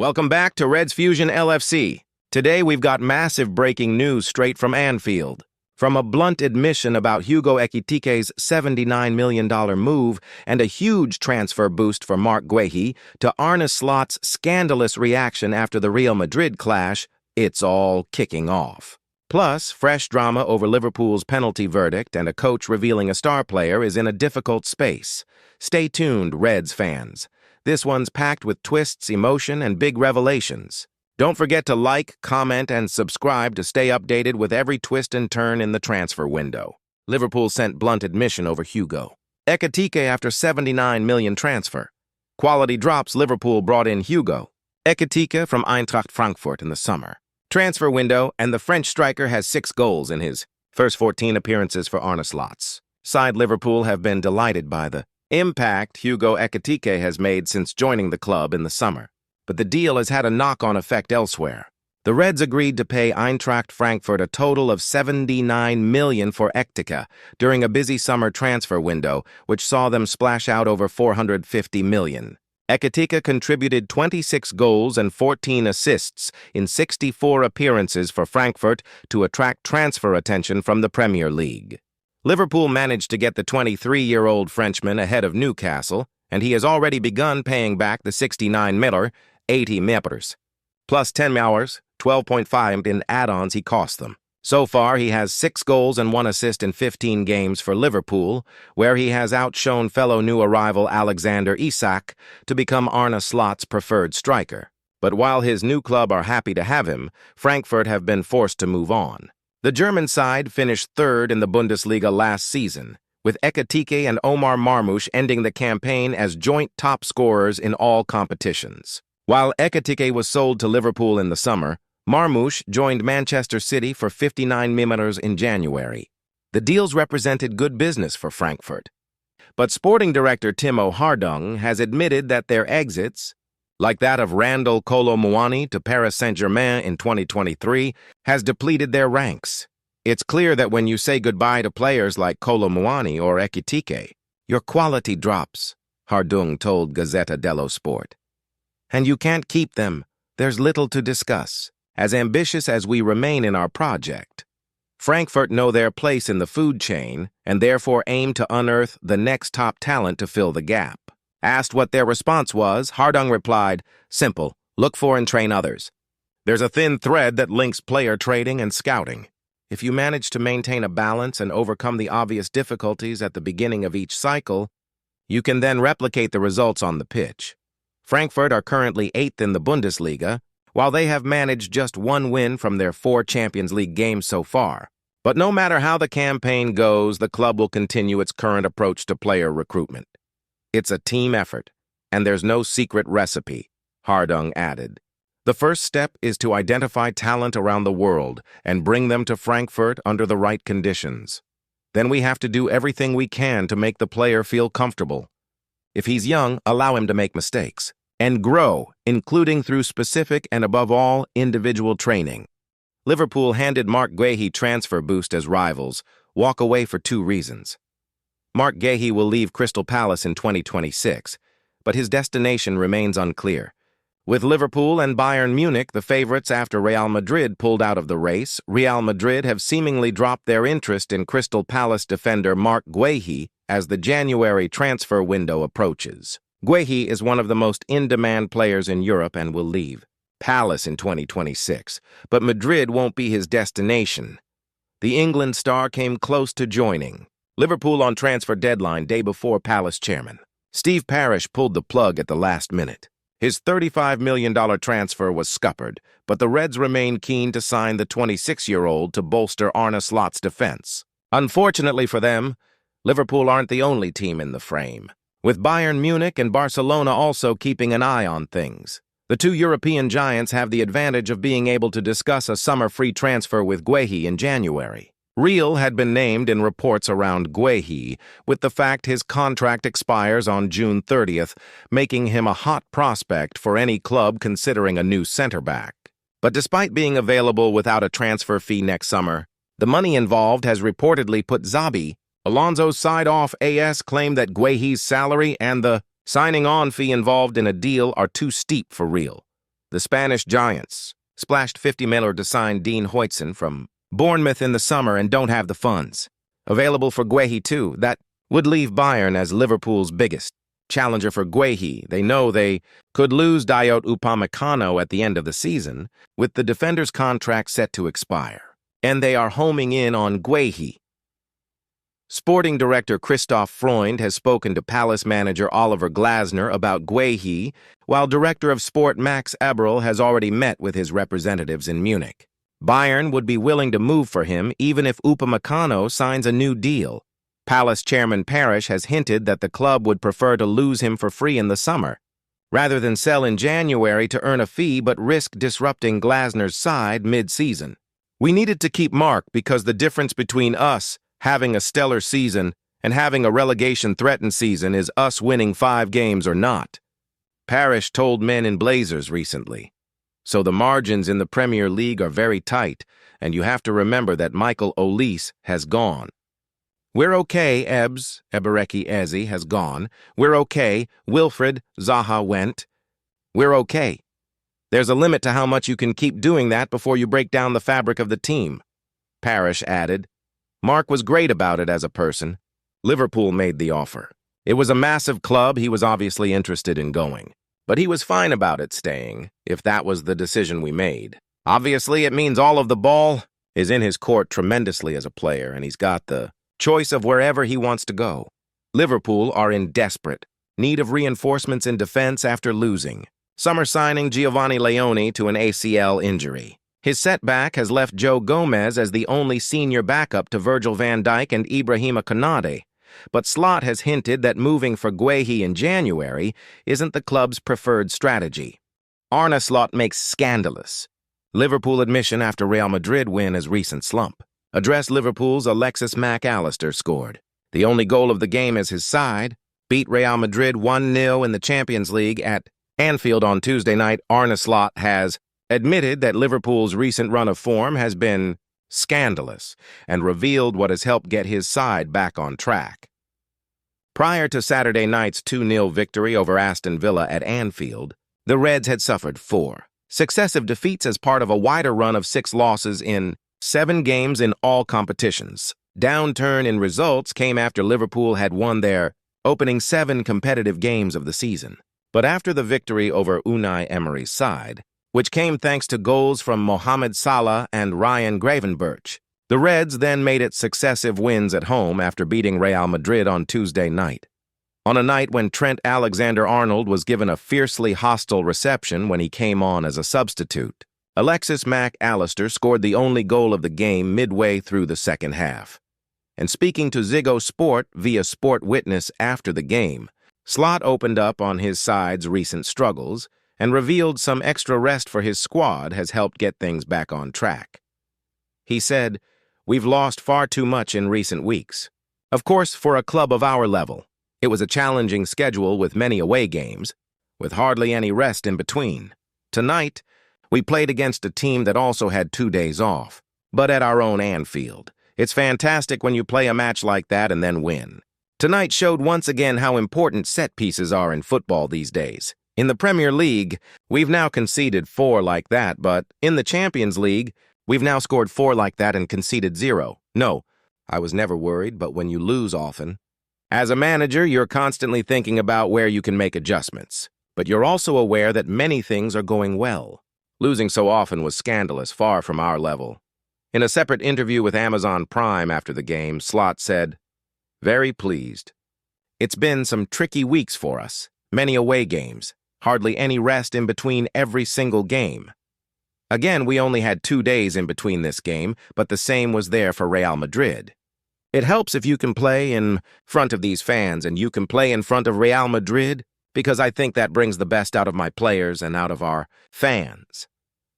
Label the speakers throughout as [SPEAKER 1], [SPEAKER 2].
[SPEAKER 1] Welcome back to Reds Fusion LFC. Today we've got massive breaking news straight from Anfield. From a blunt admission about Hugo Ekitike's $79 million move and a huge transfer boost for Marc Guehi to Arne Slot's scandalous reaction after the Real Madrid clash, it's all kicking off. Plus, fresh drama over Liverpool's penalty verdict and a coach revealing a star player is in a difficult space. Stay tuned, Reds fans. This one's packed with twists, emotion, and big revelations. Don't forget to like, comment, and subscribe to stay updated with every twist and turn in the transfer window. Liverpool sent blunt admission over Hugo Ekitike after $79 million transfer. Quality drops. Liverpool brought in Hugo Ekitike from Eintracht Frankfurt in the summer transfer window, and the French striker has 6 goals in his first 14 appearances for Arne Slot's side. Liverpool have been delighted by the impact Hugo Ekitike has made since joining the club in the summer. But the deal has had a knock-on effect elsewhere. The Reds agreed to pay Eintracht Frankfurt a total of $79 million for Ekitike during a busy summer transfer window, which saw them splash out over $450 million. Ekitike contributed 26 goals and 14 assists in 64 appearances for Frankfurt to attract transfer attention from the Premier League. Liverpool managed to get the 23-year-old Frenchman ahead of Newcastle, and he has already begun paying back the 69 miller, 80 meters, plus 10 hours, 12.5 in add-ons he cost them. So far, he has 6 goals and 1 assist in 15 games for Liverpool, where he has outshone fellow new arrival Alexander Isak to become Arne Slot's preferred striker. But while his new club are happy to have him, Frankfurt have been forced to move on. The German side finished 3rd in the Bundesliga last season, with Ekitike and Omar Marmoush ending the campaign as joint top scorers in all competitions. While Ekitike was sold to Liverpool in the summer, Marmoush joined Manchester City for 59 million in January. The deals represented good business for Frankfurt. But sporting director Timo Hardung has admitted that their exits, like that of Randal Kolo Muani to Paris Saint-Germain in 2023, has depleted their ranks. It's clear that when you say goodbye to players like Kolo Muani or Ekitike, your quality drops, Hardung told Gazzetta dello Sport. And you can't keep them. There's little to discuss. As ambitious as we remain in our project, Frankfurt know their place in the food chain and therefore aim to unearth the next top talent to fill the gap. Asked what their response was, Hardung replied, "Simple, look for and train others. There's a thin thread that links player trading and scouting. If you manage to maintain a balance and overcome the obvious difficulties at the beginning of each cycle, you can then replicate the results on the pitch." Frankfurt are currently 8th in the Bundesliga, while they have managed just 1 win from their 4 Champions League games so far. But no matter how the campaign goes, the club will continue its current approach to player recruitment. It's a team effort, and there's no secret recipe, Hardung added. The first step is to identify talent around the world and bring them to Frankfurt under the right conditions. Then we have to do everything we can to make the player feel comfortable. If he's young, allow him to make mistakes and grow, including through specific and, above all, individual training. Liverpool handed Marc Guehi transfer boost as rivals walk away for 2 reasons. Marc Guehi will leave Crystal Palace in 2026, but his destination remains unclear. With Liverpool and Bayern Munich the favorites after Real Madrid pulled out of the race, Real Madrid have seemingly dropped their interest in Crystal Palace defender Marc Guehi as the January transfer window approaches. Guehi is one of the most in-demand players in Europe and will leave Palace in 2026, but Madrid won't be his destination. The England star came close to joining Liverpool on transfer deadline day before Palace chairman Steve Parish pulled the plug at the last minute. His $35 million transfer was scuppered, but the Reds remain keen to sign the 26-year-old to bolster Arne Slot's defense. Unfortunately for them, Liverpool aren't the only team in the frame, with Bayern Munich and Barcelona also keeping an eye on things. The 2 European giants have the advantage of being able to discuss a summer free transfer with Guehi in January. Real had been named in reports around Guehi, with the fact his contract expires on June 30th, making him a hot prospect for any club considering a new center-back. But despite being available without a transfer fee next summer, the money involved has reportedly put Xabi, Alonso's side off. AS claimed that Guehi's salary and the signing-on fee involved in a deal are too steep for Real. The Spanish Giants splashed 50 miller to sign Dean Huijsen from Bournemouth in the summer and don't have the funds. Available for Guehi too. That would leave Bayern as Liverpool's biggest challenger for Guehi. They know they could lose Dayot Upamecano at the end of the season, with the defender's contract set to expire. And they are homing in on Guehi. Sporting director Christoph Freund has spoken to Palace manager Oliver Glasner about Guehi, while director of sport Max Eberl has already met with his representatives in Munich. Bayern would be willing to move for him even if Upamecano signs a new deal. Palace chairman Parish has hinted that the club would prefer to lose him for free in the summer, rather than sell in January to earn a fee but risk disrupting Glasner's side mid-season. We needed to keep Marc because the difference between us having a stellar season and having a relegation-threatened season is us winning 5 games or not, Parish told Men in Blazers recently. So the margins in the Premier League are very tight, and you have to remember that Michael Olise has gone. We're okay, Ebereki Eze has gone. We're okay, Wilfried Zaha went. We're okay. There's a limit to how much you can keep doing that before you break down the fabric of the team. Parish added. Marc was great about it as a person. Liverpool made the offer. It was a massive club he was obviously interested in going. But he was fine about it staying, if that was the decision we made. Obviously, it means all of the ball is in his court tremendously as a player, and he's got the choice of wherever he wants to go. Liverpool are in desperate need of reinforcements in defense after losing summer signing Giovanni Leone to an ACL injury. His setback has left Joe Gomez as the only senior backup to Virgil van Dijk and Ibrahima Konate, but Slot has hinted that moving for Guehi in January isn't the club's preferred strategy. Arne Slot makes scandalous Liverpool admission after Real Madrid win as recent slump. Addressed Liverpool's Alexis Mac Allister scored. The only goal of the game as his side beat Real Madrid 1-0 in the Champions League at Anfield on Tuesday night. Arne Slot has admitted that Liverpool's recent run of form has been scandalous and revealed what has helped get his side back on track. Prior to Saturday night's 2-0 victory over Aston Villa at Anfield, the Reds had suffered 4 successive defeats as part of a wider run of 6 losses in 7 games in all competitions. Downturn in results came after Liverpool had won their opening 7 competitive games of the season. But after the victory over Unai Emery's side, which came thanks to goals from Mohamed Salah and Ryan Gravenberch, the Reds then made it successive wins at home after beating Real Madrid on Tuesday night. On a night when Trent Alexander-Arnold was given a fiercely hostile reception when he came on as a substitute, Alexis Mac Allister scored the only goal of the game midway through the second half. And speaking to Ziggo Sport via Sport Witness after the game, Slot opened up on his side's recent struggles and revealed some extra rest for his squad has helped get things back on track. He said, "We've lost far too much in recent weeks. Of course, for a club of our level, it was a challenging schedule with many away games, with hardly any rest in between. Tonight, we played against a team that also had 2 days off, but at our own Anfield. It's fantastic when you play a match like that and then win. Tonight showed once again how important set pieces are in football these days. In the Premier League, we've now conceded 4 like that, but in the Champions League, we've now scored 4 like that and conceded 0. No, I was never worried, but when you lose often. As a manager, you're constantly thinking about where you can make adjustments, but you're also aware that many things are going well. Losing so often was scandalous, far from our level." In a separate interview with Amazon Prime after the game, Slot said, "Very pleased. It's been some tricky weeks for us, many away games, hardly any rest in between every single game. Again, we only had 2 days in between this game, but the same was there for Real Madrid. It helps if you can play in front of these fans and you can play in front of Real Madrid, because I think that brings the best out of my players and out of our fans.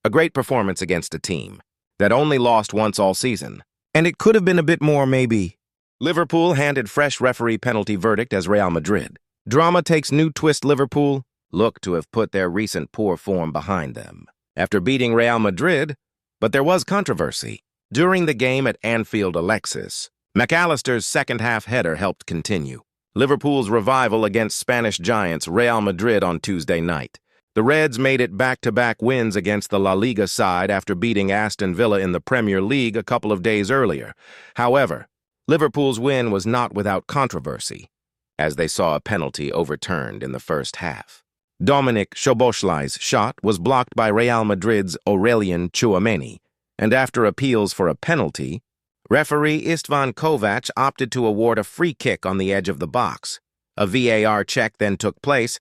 [SPEAKER 1] A great performance against a team that only lost once all season, and it could have been a bit more maybe." Liverpool handed fresh referee penalty verdict as Real Madrid. Drama takes new twist. Liverpool look to have put their recent poor form behind them after beating Real Madrid, but there was controversy. During the game at Anfield, Alexis Mac Allister's second-half header helped continue Liverpool's revival against Spanish giants Real Madrid on Tuesday night. The Reds made it back-to-back wins against the La Liga side after beating Aston Villa in the Premier League a couple of days earlier. However, Liverpool's win was not without controversy, as they saw a penalty overturned in the first half. Dominic Szoboszlai's shot was blocked by Real Madrid's Aurelien Tchouameni, and after appeals for a penalty, referee Istvan Kovac opted to award a free kick on the edge of the box. A VAR check then took place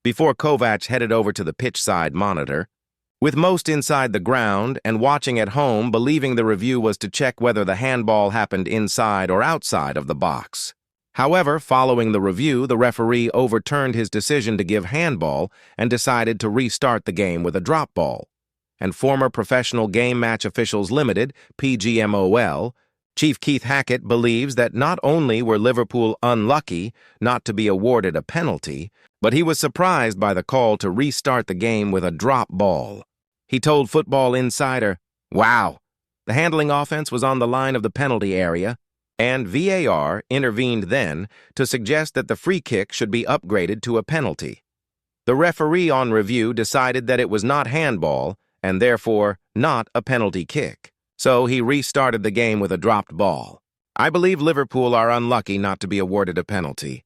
[SPEAKER 1] before Kovac headed over to the pitch-side monitor, with most inside the ground and watching at home believing the review was to check whether the handball happened inside or outside of the box. However, following the review, the referee overturned his decision to give handball and decided to restart the game with a drop ball. And former Professional Game Match Officials Limited, PGMOL, Chief Keith Hackett believes that not only were Liverpool unlucky not to be awarded a penalty, but he was surprised by the call to restart the game with a drop ball. He told Football Insider, "Wow, the handling offense was on the line of the penalty area, and VAR intervened then to suggest that the free kick should be upgraded to a penalty. The referee on review decided that it was not handball and therefore not a penalty kick. So he restarted the game with a dropped ball. I believe Liverpool are unlucky not to be awarded a penalty.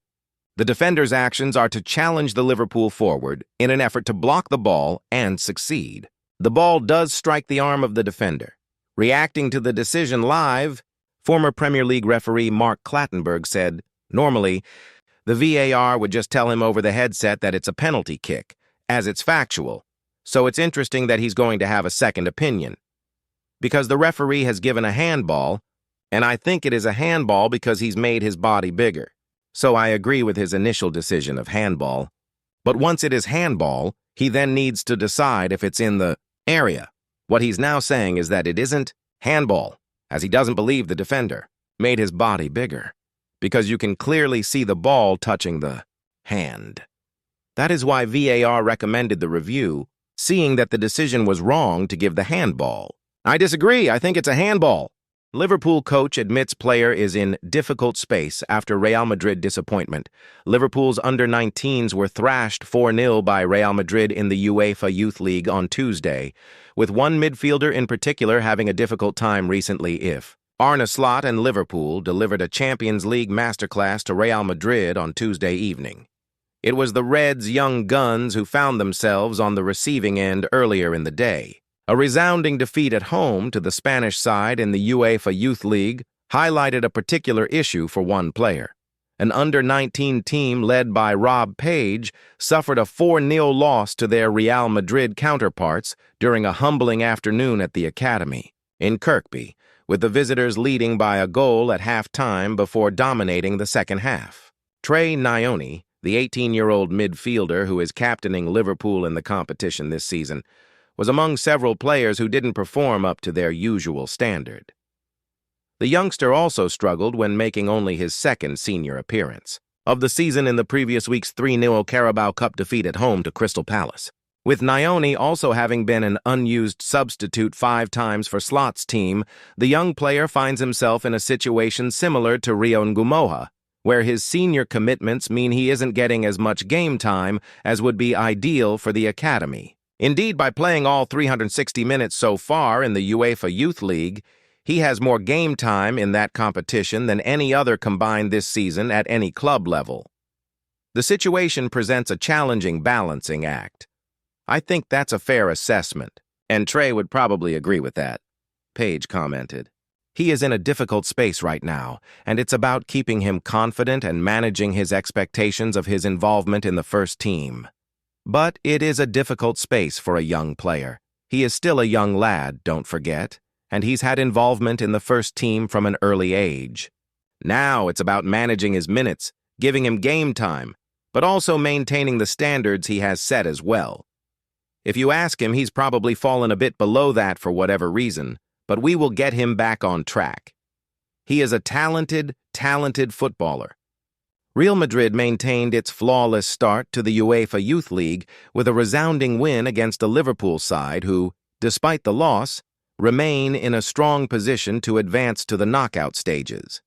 [SPEAKER 1] The defenders' actions are to challenge the Liverpool forward in an effort to block the ball and succeed. The ball does strike the arm of the defender. Reacting to the decision live, former Premier League referee Marc Guehi said, "Normally, the VAR would just tell him over the headset that it's a penalty kick, as it's factual. So it's interesting that he's going to have a second opinion. Because the referee has given a handball, and I think it is a handball because he's made his body bigger. So I agree with his initial decision of handball. But once it is handball, he then needs to decide if it's in the area. What he's now saying is that it isn't handball, as he doesn't believe the defender made his body bigger, because you can clearly see the ball touching the hand. That is why VAR recommended the review, seeing that the decision was wrong to give the handball. I disagree. I think it's a handball." Liverpool coach admits player is in difficult space after Real Madrid disappointment. Liverpool's under-19s were thrashed 4-0 by Real Madrid in the UEFA Youth League on Tuesday, with one midfielder in particular having a difficult time recently. Arne Slot and Liverpool delivered a Champions League masterclass to Real Madrid on Tuesday evening. It was the Reds' young guns who found themselves on the receiving end earlier in the day. A resounding defeat at home to the Spanish side in the UEFA Youth League highlighted a particular issue for one player. An under-19 team led by Rob Page suffered a 4-0 loss to their Real Madrid counterparts during a humbling afternoon at the academy in Kirkby, with the visitors leading by a goal at halftime before dominating the second half. Trey Nyoni, the 18-year-old midfielder who is captaining Liverpool in the competition this season, was among several players who didn't perform up to their usual standard. The youngster also struggled when making only his second senior appearance of the season in the previous week's 3-0 Carabao Cup defeat at home to Crystal Palace, with Nyoni also having been an unused substitute 5 times for Slot's team. The young player finds himself in a situation similar to Rion Gumoha, where his senior commitments mean he isn't getting as much game time as would be ideal for the academy. Indeed, by playing all 360 minutes so far in the UEFA Youth League, he has more game time in that competition than any other combined this season at any club level. The situation presents a challenging balancing act. I think that's a fair assessment, and Trey would probably agree with that, Page commented. He is in a difficult space right now, and it's about keeping him confident and managing his expectations of his involvement in the first team. But it is a difficult space for a young player. He is still a young lad, don't forget, and he's had involvement in the first team from an early age. Now it's about managing his minutes, giving him game time, but also maintaining the standards he has set as well. If you ask him, he's probably fallen a bit below that for whatever reason, but we will get him back on track. He is a talented footballer. Real Madrid maintained its flawless start to the UEFA Youth League with a resounding win against a Liverpool side who, despite the loss, remain in a strong position to advance to the knockout stages.